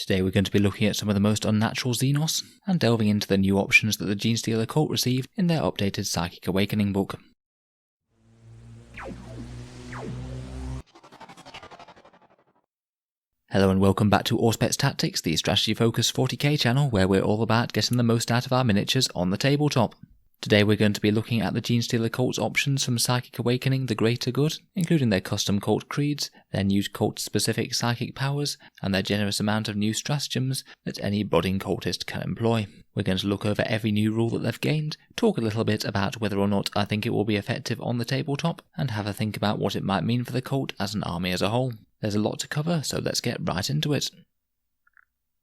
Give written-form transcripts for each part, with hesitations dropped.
Today we're going to be looking at some of the most unnatural Xenos, and delving into the new options that the Genestealer Cult received in their updated Psychic Awakening book. Hello and welcome back to Auspex Tactics, the strategy focused 40k channel where we're all about getting the most out of our miniatures on the tabletop. Today we're going to be looking at the Genestealer Cult's options from Psychic Awakening the Greater Good, including their custom Colt Creeds, their new cult-specific psychic powers, and their generous amount of new stratagems that any budding cultist can employ. We're going to look over every new rule that they've gained, talk a little bit about whether or not I think it will be effective on the tabletop, and have a think about what it might mean for the cult as an army as a whole. There's a lot to cover, so let's get right into it.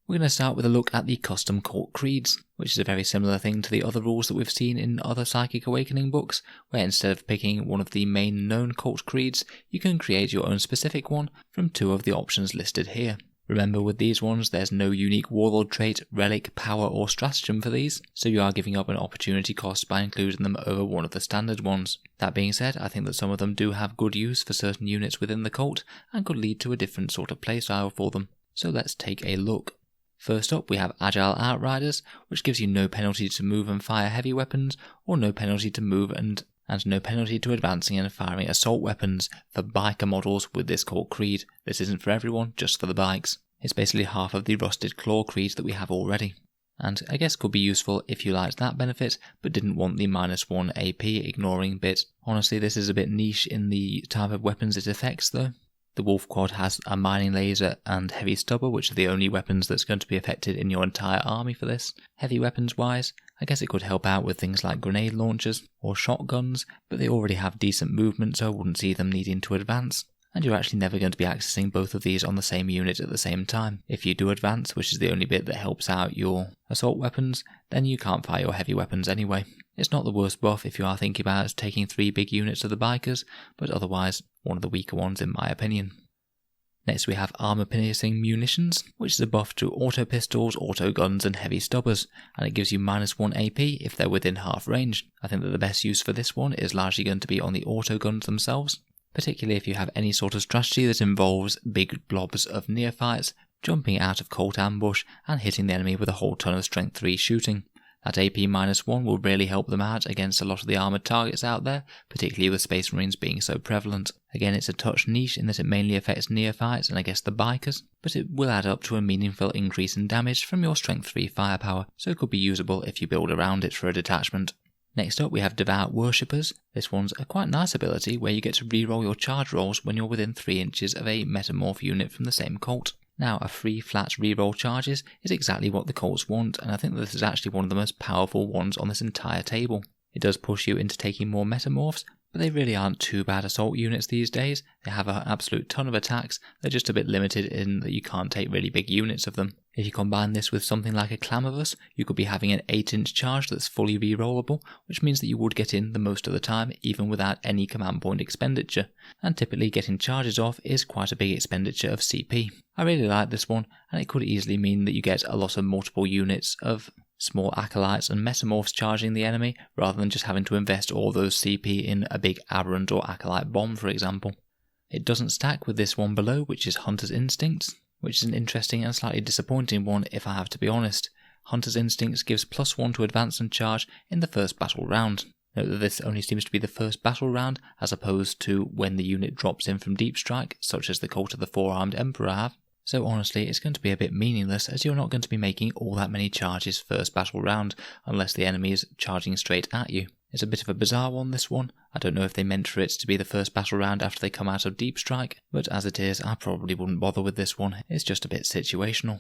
We're going to start with a look at the custom Colt Creeds, which is a very similar thing to the other rules that we've seen in other Psychic Awakening books, where instead of picking one of the main known Colt Creeds, you can create your own specific one from two of the options listed here. Remember, with these ones, there's no unique warlord trait, relic, power or stratagem for these, so you are giving up an opportunity cost by including them over one of the standard ones. That being said, I think that some of them do have good use for certain units within the cult, and could lead to a different sort of playstyle for them. So let's take a look. First up, we have Agile Outriders, which gives you no penalty to move and fire heavy weapons, or no penalty to move and no penalty to advancing and firing assault weapons for biker models with this Colt Creed. This isn't for everyone, just for the bikes. It's basically half of the Rusted Claw Creed that we have already. And I guess could be useful if you liked that benefit, but didn't want the -1 AP ignoring bit. Honestly, this is a bit niche in the type of weapons it affects though. The Wolf Quad has a mining laser and heavy stubber, which are the only weapons that's going to be affected in your entire army for this. Heavy weapons wise, I guess it could help out with things like grenade launchers or shotguns, but they already have decent movement, so I wouldn't see them needing to advance. And you're actually never going to be accessing both of these on the same unit at the same time. If you do advance, which is the only bit that helps out your assault weapons, then you can't fire your heavy weapons anyway. It's not the worst buff if you are thinking about taking 3 big units of the bikers, but otherwise one of the weaker ones in my opinion. Next we have Armor Piercing Munitions, which is a buff to auto pistols, auto guns and heavy stubbers, and it gives you -1 AP if they're within half range. I think that the best use for this one is largely going to be on the auto guns themselves, particularly if you have any sort of strategy that involves big blobs of neophytes jumping out of cult ambush and hitting the enemy with a whole ton of strength 3 shooting. That AP -1 will really help them out against a lot of the armoured targets out there, particularly with Space Marines being so prevalent. Again, it's a touch niche in that it mainly affects neophytes and I guess the bikers, but it will add up to a meaningful increase in damage from your strength 3 firepower, so it could be usable if you build around it for a detachment. Next up we have Devout Worshippers. This one's a quite nice ability where you get to reroll your charge rolls when you're within 3 inches of a metamorph unit from the same cult. Now, a free flat reroll charges is exactly what the cults want, and I think that this is actually one of the most powerful ones on this entire table. It does push you into taking more metamorphs, but they really aren't too bad assault units these days. They have an absolute ton of attacks, they're just a bit limited in that you can't take really big units of them. If you combine this with something like a Clamavus, you could be having an 8-inch charge that's fully rerollable, which means that you would get in the most of the time even without any command point expenditure, and typically getting charges off is quite a big expenditure of CP. I really like this one, and it could easily mean that you get a lot of multiple units of small acolytes and metamorphs charging the enemy, rather than just having to invest all those CP in a big aberrant or acolyte bomb, for example. It doesn't stack with this one below, which is Hunter's Instincts, which is an interesting and slightly disappointing one if I have to be honest. Hunter's Instincts gives +1 to advance and charge in the first battle round. Note that this only seems to be the first battle round, as opposed to when the unit drops in from Deep Strike, such as the Cult of the Four-Armed Emperor have. So honestly, it's going to be a bit meaningless as you're not going to be making all that many charges first battle round unless the enemy is charging straight at you. It's a bit of a bizarre one, this one. I don't know if they meant for it to be the first battle round after they come out of Deep Strike, but as it is, I probably wouldn't bother with this one. It's just a bit situational.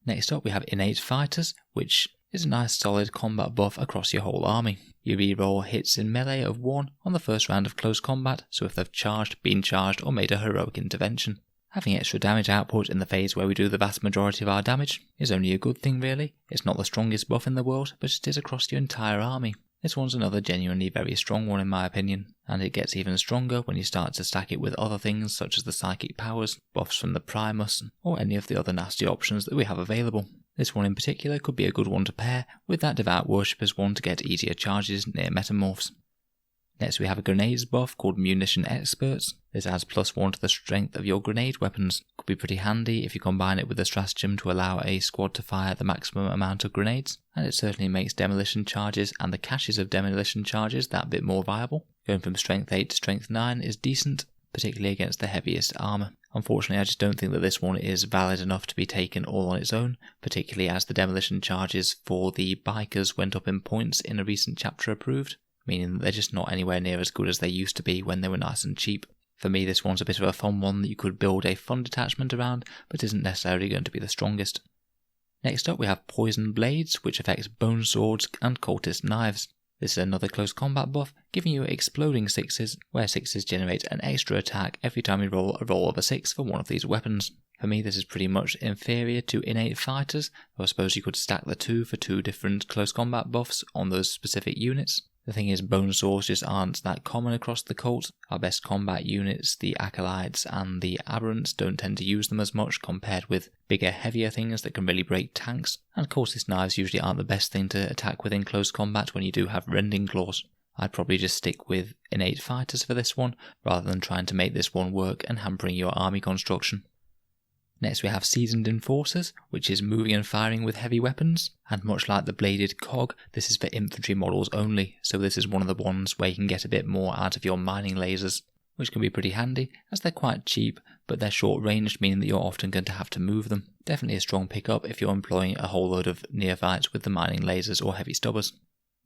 Next up we have Innate Fighters, which is a nice solid combat buff across your whole army. You reroll hits in melee of 1 on the first round of close combat, so if they've charged, been charged or made a heroic intervention. Having extra damage output in the phase where we do the vast majority of our damage is only a good thing really. It's not the strongest buff in the world, but it is across your entire army. This one's another genuinely very strong one in my opinion, and it gets even stronger when you start to stack it with other things such as the psychic powers, buffs from the Primus, or any of the other nasty options that we have available. This one in particular could be a good one to pair with that Devout Worshippers one to get easier charges near metamorphs. Next we have a grenades buff called Munition Experts. This adds +1 to the strength of your grenade weapons. Could be pretty handy if you combine it with a stratagem to allow a squad to fire the maximum amount of grenades, and it certainly makes demolition charges and the caches of demolition charges that bit more viable. Going from strength 8 to strength 9 is decent, particularly against the heaviest armour. Unfortunately, I just don't think that this one is valid enough to be taken all on its own, particularly as the demolition charges for the bikers went up in points in a recent chapter approved, meaning that they're just not anywhere near as good as they used to be when they were nice and cheap. For me, this one's a bit of a fun one that you could build a fun detachment around, but isn't necessarily going to be the strongest. Next up we have Poison Blades, which affects Bone Swords and Cultist Knives. This is another close combat buff, giving you exploding 6s, where 6s generate an extra attack every time you roll a roll of a 6 for one of these weapons. For me, this is pretty much inferior to innate fighters, though I suppose you could stack the two for two different close combat buffs on those specific units. The thing is, bone swords just aren't that common across the cult. Our best combat units, the acolytes and the aberrants, don't tend to use them as much compared with bigger, heavier things that can really break tanks, and cultist knives usually aren't the best thing to attack with in close combat when you do have rending claws. I'd probably just stick with innate fighters for this one, rather than trying to make this one work and hampering your army construction. Next we have Seasoned Enforcers, which is moving and firing with heavy weapons, and much like the Bladed Cog, this is for infantry models only, so this is one of the ones where you can get a bit more out of your mining lasers, which can be pretty handy, as they're quite cheap, but they're short ranged, meaning that you're often going to have to move them. Definitely a strong pickup if you're employing a whole load of neophytes with the mining lasers or heavy stubbers.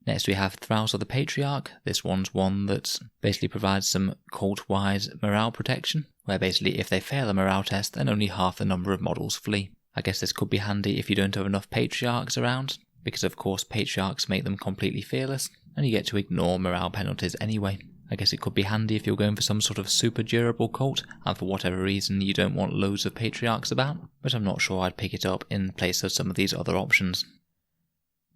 Next we have Throuse of the Patriarch. This one's one that basically provides some cult-wise morale protection, where basically if they fail a morale test then only half the number of models flee. I guess this could be handy if you don't have enough Patriarchs around, because of course Patriarchs make them completely fearless, and you get to ignore morale penalties anyway. I guess it could be handy if you're going for some sort of super durable cult, and for whatever reason you don't want loads of Patriarchs about, but I'm not sure I'd pick it up in place of some of these other options.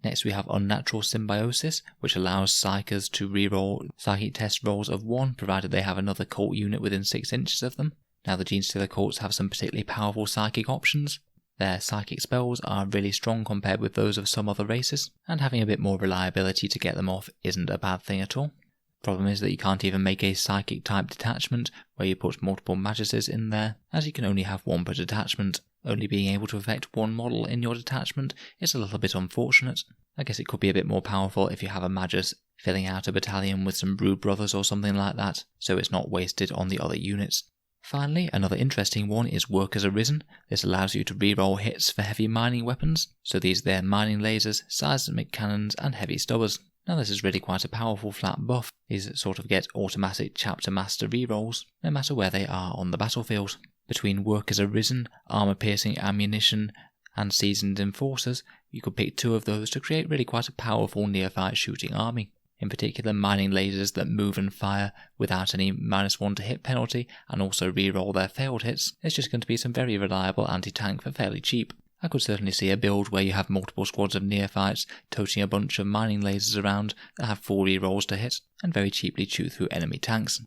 Next we have Unnatural Symbiosis, which allows Psykers to reroll psychic test rolls of 1, provided they have another cult unit within 6 inches of them. Now the Genestealer cults have some particularly powerful psychic options. Their psychic spells are really strong compared with those of some other races, and having a bit more reliability to get them off isn't a bad thing at all. Problem is that you can't even make a psychic type detachment where you put multiple maguses in there, as you can only have one per detachment. Only being able to affect one model in your detachment is a little bit unfortunate. I guess it could be a bit more powerful if you have a magus filling out a battalion with some brood brothers or something like that, so it's not wasted on the other units. Finally, another interesting one is Workers Arisen. This allows you to reroll hits for heavy mining weapons, so these are their mining lasers, seismic cannons and heavy stubbers. Now this is really quite a powerful flat buff. These sort of get automatic chapter master rerolls, no matter where they are on the battlefield. Between Workers Arisen, Armour Piercing Ammunition and Seasoned Enforcers, you could pick 2 of those to create really quite a powerful neophyte shooting army. In particular, mining lasers that move and fire without any -1 to hit penalty and also reroll their failed hits is just going to be some very reliable anti-tank for fairly cheap. I could certainly see a build where you have multiple squads of neophytes toting a bunch of mining lasers around that have 4 rerolls to hit and very cheaply chew through enemy tanks.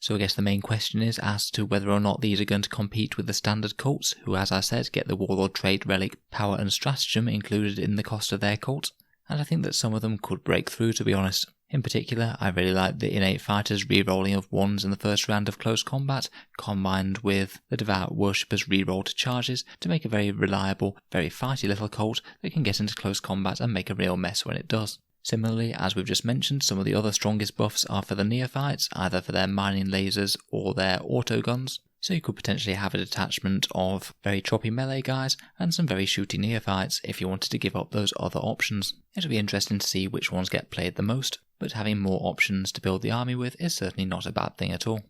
So I guess the main question is as to whether or not these are going to compete with the standard cults, who as I said get the Warlord trait, relic, power and stratagem included in the cost of their cult, and I think that some of them could break through, to be honest. In particular, I really like the innate fighters rerolling of 1s in the first round of close combat, combined with the devout worshippers reroll to charges to make a very reliable, very fighty little cult that can get into close combat and make a real mess when it does. Similarly, as we've just mentioned, some of the other strongest buffs are for the neophytes, either for their mining lasers or their autoguns, so you could potentially have a detachment of very choppy melee guys and some very shooty neophytes if you wanted to give up those other options. It'll be interesting to see which ones get played the most, but having more options to build the army with is certainly not a bad thing at all.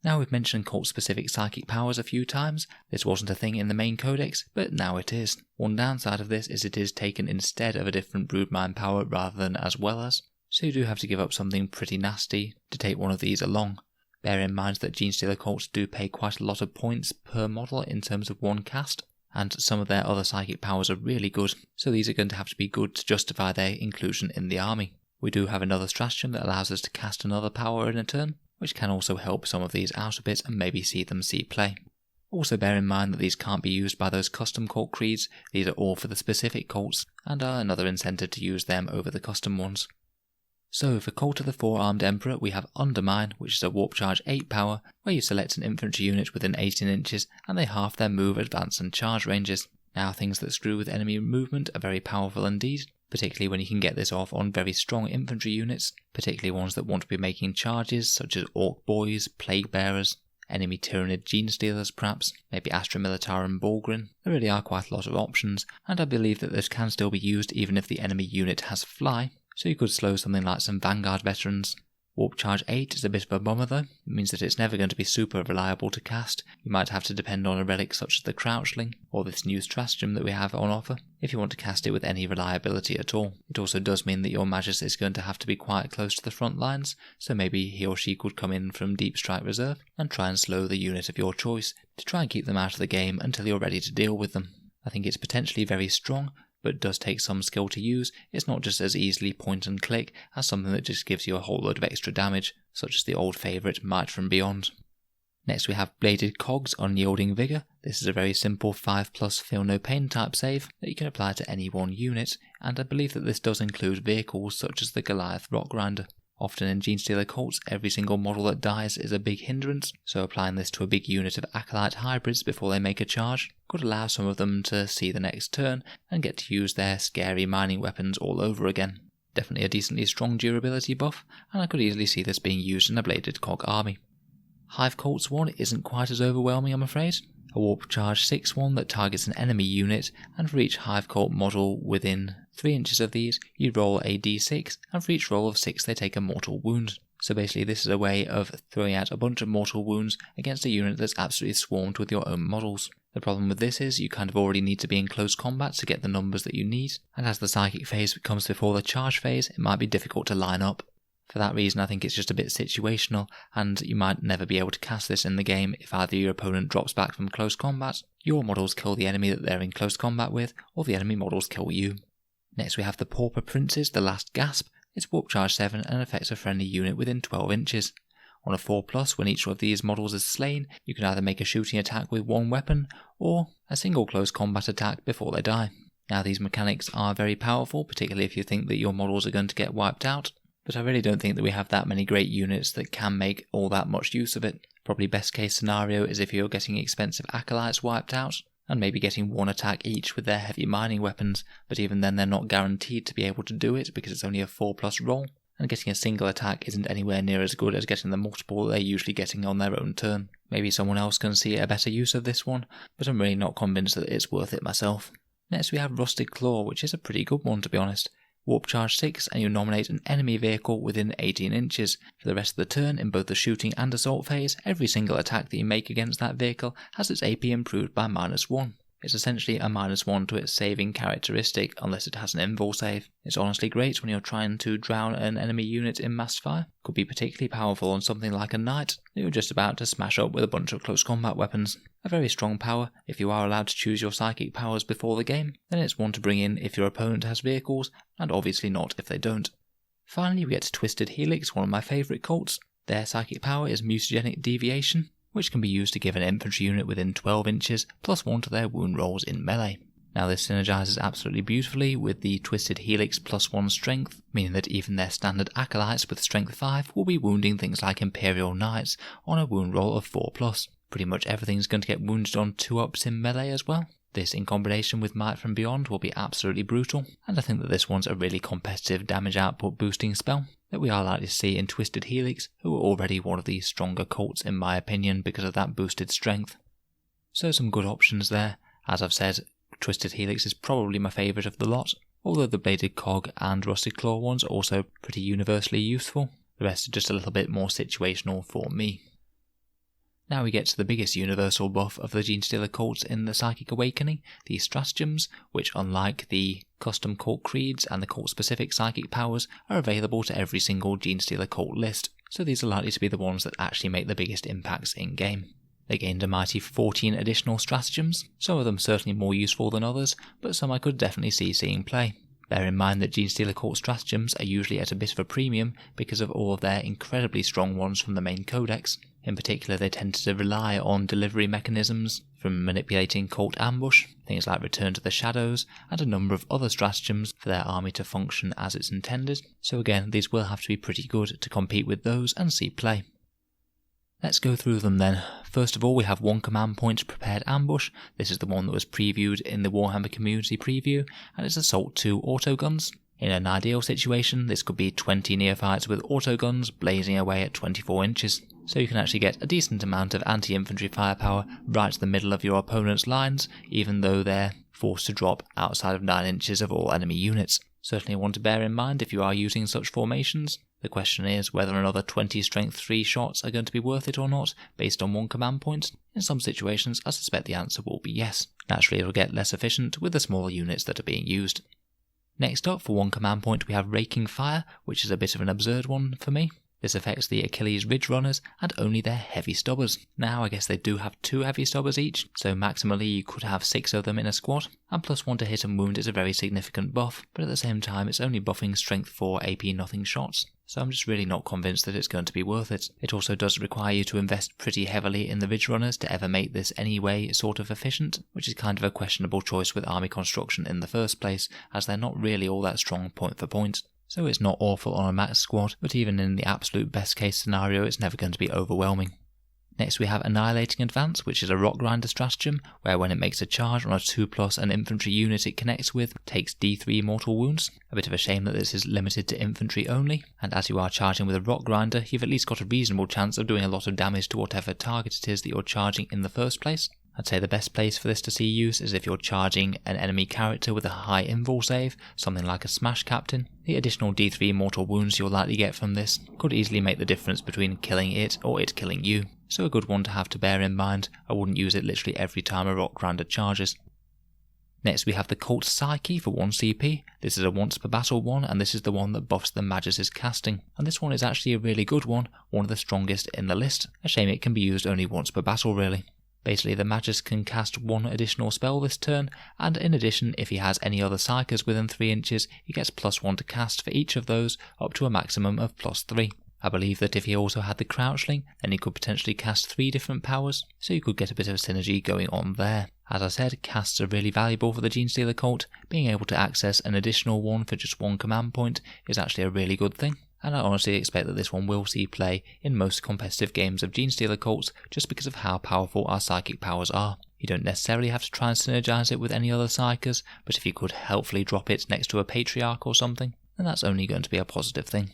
Now we've mentioned cult-specific psychic powers a few times. This wasn't a thing in the main codex, but now it is. One downside of this is it is taken instead of a different broodmine power rather than as well as, so you do have to give up something pretty nasty to take one of these along. Bear in mind that Genestealer cults do pay quite a lot of points per model in terms of one cast, and some of their other psychic powers are really good, so these are going to have to be good to justify their inclusion in the army. We do have another stratagem that allows us to cast another power in a turn, which can also help some of these out a bit and maybe see them see play. Also bear in mind that these can't be used by those custom Colt Creeds, these are all for the specific cults, and are another incentive to use them over the custom ones. So for Cult of the Four-Armed Emperor we have Undermine, which is a Warp Charge 8 power, where you select an infantry unit within 18 inches and they half their move, advance and charge ranges. Now things that screw with enemy movement are very powerful indeed, particularly when you can get this off on very strong infantry units, particularly ones that want to be making charges such as Orc Boys, Plague Bearers, enemy Tyranid Genestealers perhaps, maybe Astra Militarum Bulgrin. There really are quite a lot of options, and I believe that this can still be used even if the enemy unit has fly, so you could slow something like some Vanguard veterans. Warp Charge 8 is a bit of a bummer though. It means that it's never going to be super reliable to cast. You might have to depend on a relic such as the Crouchling, or this new stratagem that we have on offer, if you want to cast it with any reliability at all. It also does mean that your Magus is going to have to be quite close to the front lines, so maybe he or she could come in from Deep Strike Reserve and try and slow the unit of your choice, to try and keep them out of the game until you're ready to deal with them. I think it's potentially very strong, but it does take some skill to use. It's not just as easily point and click as something that just gives you a whole load of extra damage, such as the old favourite Might from Beyond. Next we have Bladed Cog's Unyielding Vigour. This is a very simple 5+ Feel No Pain type save that you can apply to any one unit, and I believe that this does include vehicles such as the Goliath Rock Grinder. Often in Genestealer cults, every single model that dies is a big hindrance, so applying this to a big unit of Acolyte hybrids before they make a charge could allow some of them to see the next turn and get to use their scary mining weapons all over again. Definitely a decently strong durability buff, and I could easily see this being used in a Bladed Cog army. Hive Cult's one isn't quite as overwhelming, I'm afraid. A Warp Charge 6 one that targets an enemy unit, and for each Hive Cult model within 3 inches of these, you roll a d6, and for each roll of 6 they take a mortal wound. So basically this is a way of throwing out a bunch of mortal wounds against a unit that's absolutely swarmed with your own models. The problem with this is you kind of already need to be in close combat to get the numbers that you need, and as the psychic phase comes before the charge phase, it might be difficult to line up. For that reason I think it's just a bit situational, and you might never be able to cast this in the game if either your opponent drops back from close combat, your models kill the enemy that they're in close combat with, or the enemy models kill you. Next we have the Pauper Prince's The Last Gasp. It's Warp Charge 7 and affects a friendly unit within 12 inches. On a 4+, when each of these models is slain, you can either make a shooting attack with one weapon, or a single close combat attack before they die. Now these mechanics are very powerful, particularly if you think that your models are going to get wiped out, but I really don't think that we have that many great units that can make all that much use of it. Probably best case scenario is if you're getting expensive acolytes wiped out, and maybe getting one attack each with their heavy mining weapons, but even then they're not guaranteed to be able to do it because it's only a 4+ roll, and getting a single attack isn't anywhere near as good as getting the multiple that they're usually getting on their own turn. Maybe someone else can see a better use of this one, but I'm really not convinced that it's worth it myself. Next we have Rusted Claw, which is a pretty good one to be honest. Warp Charge 6 and you nominate an enemy vehicle within 18 inches. For the rest of the turn, in both the shooting and assault phase, every single attack that you make against that vehicle has its AP improved by -1. It's essentially a -1 to its saving characteristic unless it has an invul save. It's honestly great when you're trying to drown an enemy unit in mass fire. Could be particularly powerful on something like a knight that you're just about to smash up with a bunch of close combat weapons. A very strong power. If you are allowed to choose your psychic powers before the game, then it's one to bring in if your opponent has vehicles, and obviously not if they don't. Finally we get to Twisted Helix, one of my favourite cults. Their psychic power is Mutagenic Deviation, which can be used to give an infantry unit within 12 inches +1 to their wound rolls in melee. Now this synergizes absolutely beautifully with the Twisted Helix +1 strength, meaning that even their standard acolytes with strength 5 will be wounding things like Imperial Knights on a wound roll of 4+. Pretty much everything's going to get wounded on 2-ups in melee as well. This in combination with Might from Beyond will be absolutely brutal, and I think that this one's a really competitive damage output boosting spell that we are likely to see in Twisted Helix, who are already one of the stronger cults in my opinion because of that boosted strength. So some good options there. As I've said, Twisted Helix is probably my favourite of the lot, although the Bladed Cog and Rusted Claw ones are also pretty universally useful. The rest are just a little bit more situational for me. Now we get to the biggest universal buff of the Genestealer cults in the Psychic Awakening, the stratagems, which unlike the custom Colt Creeds and the cult-specific psychic powers, are available to every single Genestealer cult list, so these are likely to be the ones that actually make the biggest impacts in-game. They gained a mighty 14 additional stratagems, some of them certainly more useful than others, but some I could definitely see seeing play. Bear in mind that Genestealer cult stratagems are usually at a bit of a premium because of all of their incredibly strong ones from the main codex. In particular, they tend to rely on delivery mechanisms from manipulating Cult Ambush, things like Return to the Shadows, and a number of other stratagems for their army to function as it's intended, so again these will have to be pretty good to compete with those and see play. Let's go through them then. First of all, we have 1 command point Prepared Ambush. This is the one that was previewed in the Warhammer community preview, and it's Assault 2 autoguns. In an ideal situation, this could be 20 neophytes with autoguns blazing away at 24 inches, so you can actually get a decent amount of anti-infantry firepower right to the middle of your opponent's lines, even though they're forced to drop outside of 9 inches of all enemy units. Certainly one to bear in mind if you are using such formations. The question is whether another 20 strength 3 shots are going to be worth it or not, based on 1 command point. In some situations, I suspect the answer will be yes. Naturally, it will get less efficient with the smaller units that are being used. Next up, for 1 command point, we have Raking Fire, which is a bit of an absurd one for me. This affects the Achilles Ridge Runners and only their Heavy Stubbers. Now, I guess they do have 2 Heavy Stubbers each, so maximally you could have 6 of them in a squad, and +1 to hit and wound is a very significant buff, but at the same time it's only buffing strength 4 AP nothing shots, so I'm just really not convinced that it's going to be worth it. It also does require you to invest pretty heavily in the Ridge Runners to ever make this anyway sort of efficient, which is kind of a questionable choice with army construction in the first place, as they're not really all that strong point for point. So it's not awful on a max squad, but even in the absolute best case scenario it's never going to be overwhelming. Next we have Annihilating Advance, which is a rock grinder stratagem, where when it makes a charge on a 2+, an infantry unit it connects with takes D3 mortal wounds. A bit of a shame that this is limited to infantry only, and as you are charging with a rock grinder, you've at least got a reasonable chance of doing a lot of damage to whatever target it is that you're charging in the first place. I'd say the best place for this to see use is if you're charging an enemy character with a high invul save, something like a Smash Captain. The additional D3 mortal wounds you'll likely get from this could easily make the difference between killing it or it killing you, so a good one to have to bear in mind. I wouldn't use it literally every time a rock grinder charges. Next we have the Cult Psyche for 1 CP. This is a once per battle one, and this is the one that buffs the Magus' casting. And this one is actually a really good one of the strongest in the list. A shame it can be used only once per battle really. Basically, the Magus can cast 1 additional spell this turn, and in addition, if he has any other psychers within 3 inches, he gets +1 to cast for each of those, up to a maximum of +3. I believe that if he also had the Crouchling, then he could potentially cast 3 different powers, so you could get a bit of synergy going on there. As I said, casts are really valuable for the Genestealer cult. Being able to access an additional one for just 1 command point is actually a really good thing. And I honestly expect that this one will see play in most competitive games of Genestealer cults just because of how powerful our psychic powers are. You don't necessarily have to try and synergize it with any other psychers, but if you could helpfully drop it next to a Patriarch or something, then that's only going to be a positive thing.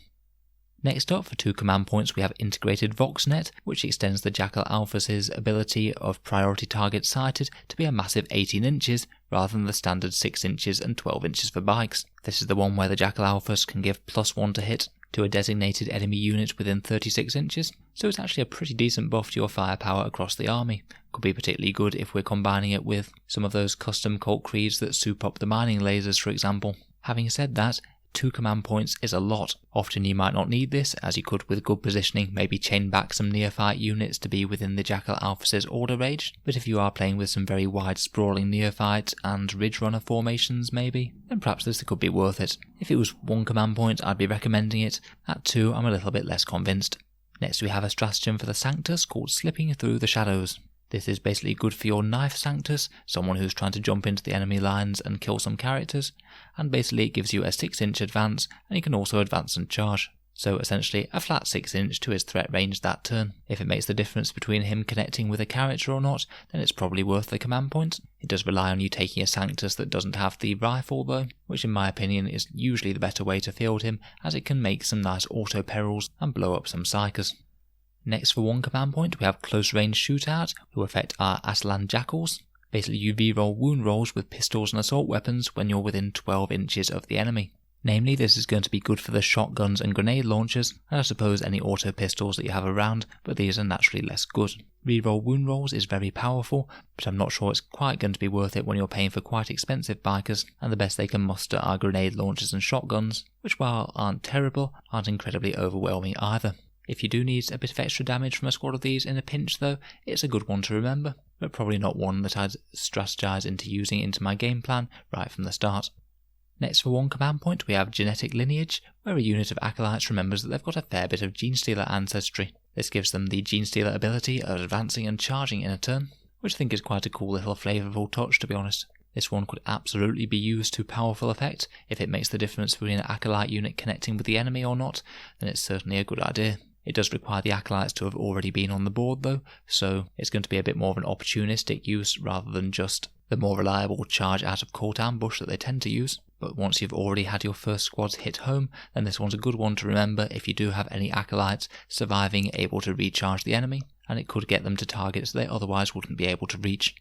Next up, for 2 command points, we have Integrated Voxnet, which extends the Jackal Alphas' ability of priority target sighted to be a massive 18 inches rather than the standard 6 inches and 12 inches for bikes. This is the one where the Jackal Alphas can give +1 to hit to a designated enemy unit within 36 inches, so it's actually a pretty decent buff to your firepower across the army. Could be particularly good if we're combining it with some of those custom Colt Creeds that soup up the mining lasers, for example. Having said that, 2 command points is a lot. Often you might not need this, as you could with good positioning maybe chain back some neophyte units to be within the Jackal Alphas' order range, but if you are playing with some very wide sprawling neophyte and ridge runner formations maybe, then perhaps this could be worth it. If it was 1 command point I'd be recommending it, at 2 I'm a little bit less convinced. Next we have a stratagem for the Sanctus called Slipping Through the Shadows. This is basically good for your Knife Sanctus, someone who's trying to jump into the enemy lines and kill some characters, and basically it gives you a 6-inch advance, and you can also advance and charge. So essentially a flat 6-inch to his threat range that turn. If it makes the difference between him connecting with a character or not, then it's probably worth the command point. It does rely on you taking a Sanctus that doesn't have the rifle though, which in my opinion is usually the better way to field him, as it can make some nice auto perils and blow up some psychers. Next, for 1 command point, we have Close Range Shootout, who affect our Aslan Jackals. Basically you reroll wound rolls with pistols and assault weapons when you're within 12 inches of the enemy. Namely, this is going to be good for the shotguns and grenade launchers, and I suppose any auto pistols that you have around, but these are naturally less good. Reroll wound rolls is very powerful, but I'm not sure it's quite going to be worth it when you're paying for quite expensive bikers, and the best they can muster are grenade launchers and shotguns, which while aren't terrible, aren't incredibly overwhelming either. If you do need a bit of extra damage from a squad of these in a pinch though, it's a good one to remember, but probably not one that I'd strategize into using into my game plan right from the start. Next, for 1 command point, we have Genetic Lineage, where a unit of acolytes remembers that they've got a fair bit of Genestealer ancestry. This gives them the Genestealer ability of advancing and charging in a turn. which I think is quite a cool little flavourful touch, to be honest. This one could absolutely be used to powerful effect. If it makes the difference between an Acolyte unit connecting with the enemy or not, then it's certainly a good idea. It does require the Acolytes to have already been on the board though, so it's going to be a bit more of an opportunistic use rather than just the more reliable charge out of court ambush that they tend to use. But once you've already had your first squads hit home, then this one's a good one to remember if you do have any Acolytes surviving able to recharge the enemy, and it could get them to targets they otherwise wouldn't be able to reach.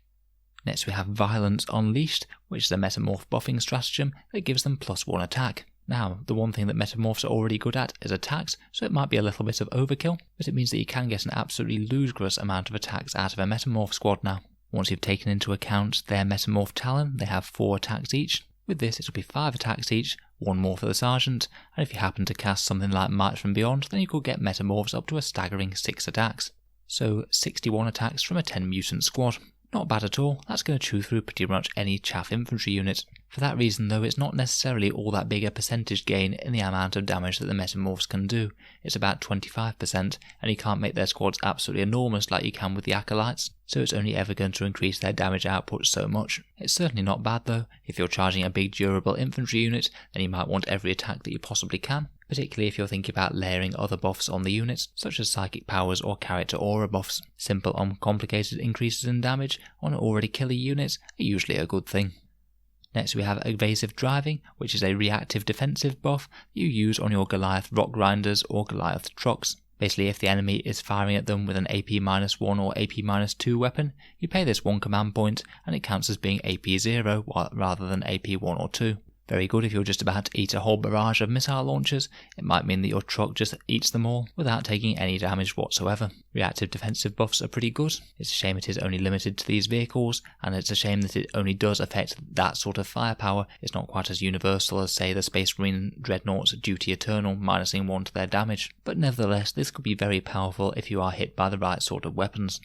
Next we have Violence Unleashed, which is a Metamorph buffing stratagem that gives them +1 attack. Now, the one thing that Metamorphs are already good at is attacks, so it might be a little bit of overkill, but it means that you can get an absolutely ludicrous amount of attacks out of a Metamorph squad now. Once you've taken into account their Metamorph talent, they have 4 attacks each. With this, it'll be 5 attacks each, 1 more for the Sergeant, and if you happen to cast something like Might from Beyond, then you could get Metamorphs up to a staggering 6 attacks. So 61 attacks from a 10 mutant squad. Not bad at all, that's going to chew through pretty much any chaff infantry unit. For that reason though, it's not necessarily all that big a percentage gain in the amount of damage that the Metamorphs can do. It's about 25%, and you can't make their squads absolutely enormous like you can with the Acolytes, so it's only ever going to increase their damage output so much. It's certainly not bad though. If you're charging a big durable infantry unit, then you might want every attack that you possibly can, particularly if you're thinking about layering other buffs on the units, such as psychic powers or character aura buffs. Simple, uncomplicated increases in damage on already killer units are usually a good thing. Next we have Evasive Driving, which is a reactive defensive buff that you use on your Goliath rock grinders or Goliath trucks. Basically, if the enemy is firing at them with an AP-1 or AP-2 weapon, you pay this 1 command point and it counts as being AP-0 rather than AP-1 or 2. Very good if you're just about to eat a whole barrage of missile launchers. It might mean that your truck just eats them all without taking any damage whatsoever. Reactive defensive buffs are pretty good. It's a shame it is only limited to these vehicles, and it's a shame that it only does affect that sort of firepower. It's not quite as universal as, say, the Space Marine Dreadnought's Duty Eternal minusing 1 to their damage. But nevertheless, this could be very powerful if you are hit by the right sort of weapons.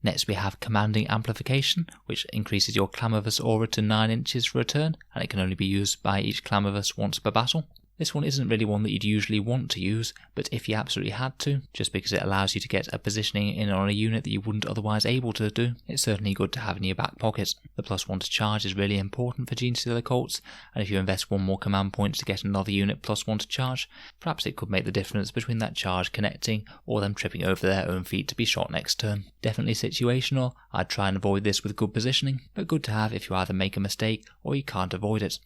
Next we have Commanding Amplification, which increases your Clamorous aura to 9 inches for a turn, and it can only be used by each Clamorous once per battle. This one isn't really one that you'd usually want to use, but if you absolutely had to, just because it allows you to get a positioning in on a unit that you wouldn't otherwise able to do, it's certainly good to have in your back pocket. The +1 to charge is really important for Genestealer cults, and if you invest 1 more command point to get another unit +1 to charge, perhaps it could make the difference between that charge connecting or them tripping over their own feet to be shot next turn. Definitely situational. I'd try and avoid this with good positioning, but good to have if you either make a mistake or you can't avoid it.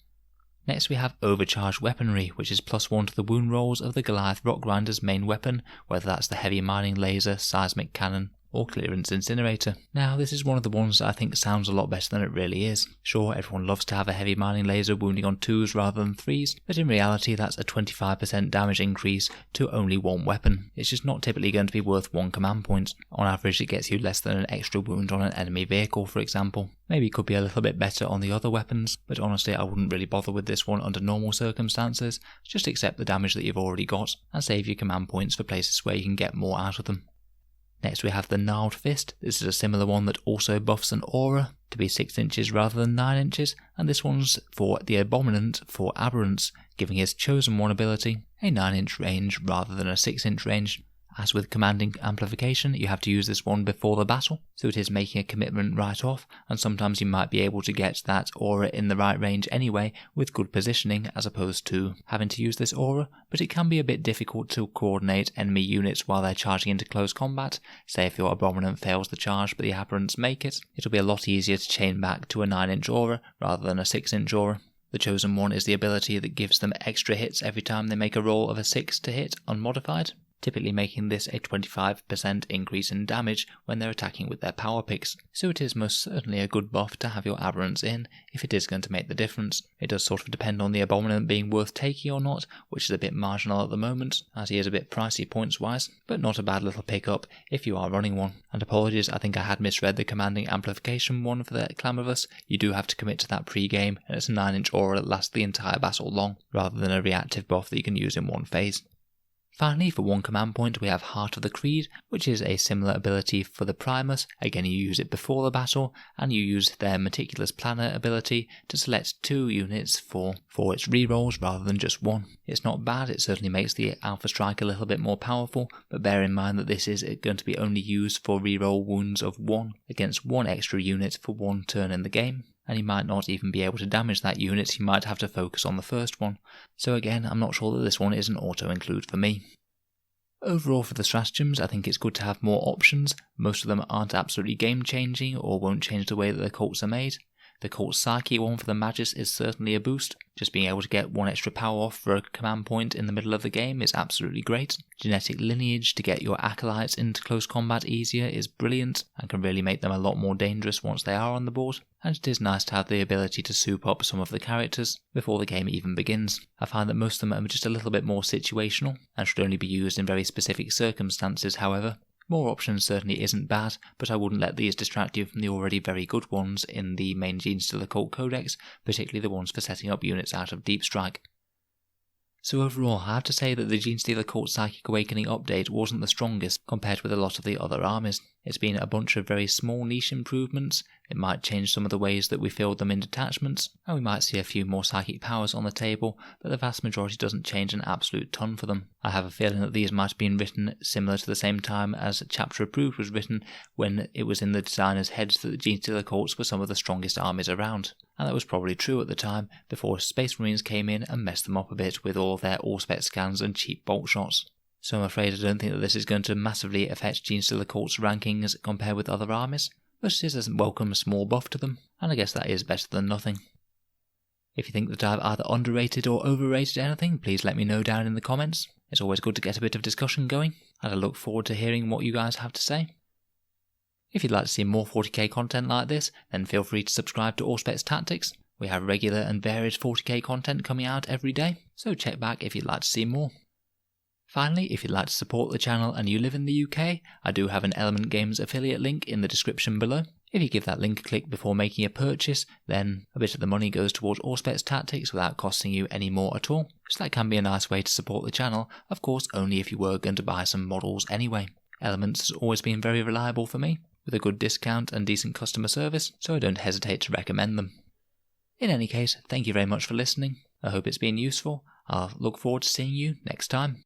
Next we have Overcharged Weaponry, which is +1 to the wound rolls of the Goliath Rock Grinder's main weapon, whether that's the heavy mining laser, seismic cannon, or clearance incinerator. Now this is one of the ones that I think sounds a lot better than it really is. Sure, everyone loves to have a heavy mining laser wounding on 2s rather than 3s, but in reality that's a 25% damage increase to only 1 weapon. It's just not typically going to be worth 1 command point. On average it gets you less than an extra wound on an enemy vehicle, for example. Maybe it could be a little bit better on the other weapons, but honestly I wouldn't really bother with this one under normal circumstances. Just accept the damage that you've already got and save your command points for places where you can get more out of them. Next we have the Gnarled Fist. This is a similar one that also buffs an aura to be 6 inches rather than 9 inches, and this one's for the Abominant for Aberrance, giving his Chosen One ability a 9-inch range rather than a 6-inch range. As with Commanding Amplification, you have to use this one before the battle, so it is making a commitment right off, and sometimes you might be able to get that aura in the right range anyway with good positioning as opposed to having to use this aura, but it can be a bit difficult to coordinate enemy units while they're charging into close combat. Say if your Abominant fails the charge but the Aberrants make it, it'll be a lot easier to chain back to a 9-inch aura rather than a 6-inch aura. The Chosen One is the ability that gives them extra hits every time they make a roll of a 6 to hit unmodified, typically making this a 25% increase in damage when they're attacking with their power picks, so it is most certainly a good buff to have your Aberrants in if it is going to make the difference. It does sort of depend on the Abominant being worth taking or not, which is a bit marginal at the moment, as he is a bit pricey points wise, but not a bad little pickup if you are running one. And apologies, I think I had misread the Commanding Amplification one for the Clamorous. You do have to commit to that pre-game, and it's a 9-inch aura that lasts the entire battle long, rather than a reactive buff that you can use in one phase. Finally, for one command point, we have Heart of the Creed, which is a similar ability for the Primus. Again, you use it before the battle, and you use their Meticulous Planner ability to select 2 units for its rerolls rather than just 1. It's not bad, it certainly makes the Alpha Strike a little bit more powerful, but bear in mind that this is going to be only used for reroll wounds of 1 against 1 extra unit for 1 turn in the game. And you might not even be able to damage that unit, you might have to focus on the first one. So again, I'm not sure that this one is an auto-include for me. Overall for the stratagems, I think it's good to have more options. Most of them aren't absolutely game-changing or won't change the way that the cults are made. The Cult Psyche one for the Magus is certainly a boost. Just being able to get 1 extra power off for a command point in the middle of the game is absolutely great. Genetic Lineage to get your Acolytes into close combat easier is brilliant and can really make them a lot more dangerous once they are on the board. And it is nice to have the ability to soup up some of the characters before the game even begins. I find that most of them are just a little bit more situational and should only be used in very specific circumstances, however. More options certainly isn't bad, but I wouldn't let these distract you from the already very good ones in the main Genestealer Cult Codex, particularly the ones for setting up units out of Deep Strike. So overall, I have to say that the Genestealer Cult Psychic Awakening update wasn't the strongest compared with a lot of the other armies. It's been a bunch of very small niche improvements. It might change some of the ways that we field them in detachments, and we might see a few more psychic powers on the table, but the vast majority doesn't change an absolute ton for them. I have a feeling that these might have been written similar to the same time as Chapter Approved was written, when it was in the designers' heads that the Genestealer Cults were some of the strongest armies around. And that was probably true at the time, before Space Marines came in and messed them up a bit with all of their Auspex scans and cheap bolt shots. So I'm afraid I don't think that this is going to massively affect Genestealer Cult's rankings compared with other armies, but it is a welcome small buff to them, and I guess that is better than nothing. If you think that I've either underrated or overrated anything, please let me know down in the comments. It's always good to get a bit of discussion going, and I look forward to hearing what you guys have to say. If you'd like to see more 40k content like this, then feel free to subscribe to Auspex Tactics. We have regular and varied 40k content coming out every day, so check back if you'd like to see more. Finally, if you'd like to support the channel and you live in the UK, I do have an Element Games affiliate link in the description below. If you give that link a click before making a purchase, then a bit of the money goes towards Auspex Tactics without costing you any more at all. So that can be a nice way to support the channel, of course only if you were going to buy some models anyway. Elements has always been very reliable for me, with a good discount and decent customer service, so I don't hesitate to recommend them. In any case, thank you very much for listening. I hope it's been useful. I'll look forward to seeing you next time.